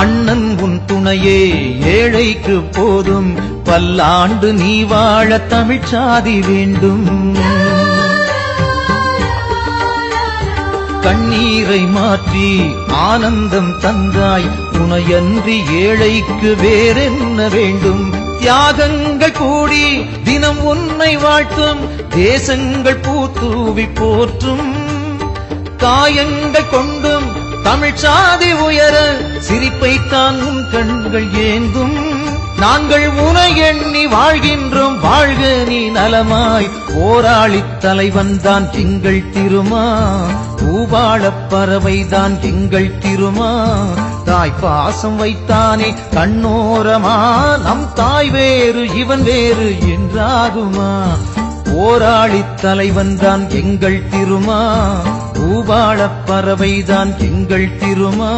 அண்ணன் உன் துணையே ஏழைக்கு போதும், பல்லாண்டு நீ வாழ தமிழ்ச்சாதி வேண்டும். கண்ணீரை மாற்றி ஆனந்தம் தந்தாய், துணையன்றி ஏழைக்கு வேறென்ன வேண்டும். தியாகங்கள் கூடி தினம் உன்னை வாழ்த்தும், தேசங்கள் பூத்தூவி போற்றும். காயங்கள் கொண்டும் தமிழ்ச்சாதி உயர, சிரிப்பைத்தான் உன் கண்கள் ஏந்தும். நாங்கள் உனை எண்ணி வாழ்கின்றோம், வாழ்க நீ நலமாய். போராளி தலைவன் தான் எங்கள் திருமா, பூபாளப் பறவைதான் எங்கள் திருமா. தாய் பாசம் வைத்தானே கண்ணோரமா, நம் தாய் வேறு இவன் வேறு என்றாகுமா. போராளி தலைவன் தான் எங்கள் திருமா, பூபாளப் பறவைதான் எங்கள் திருமா.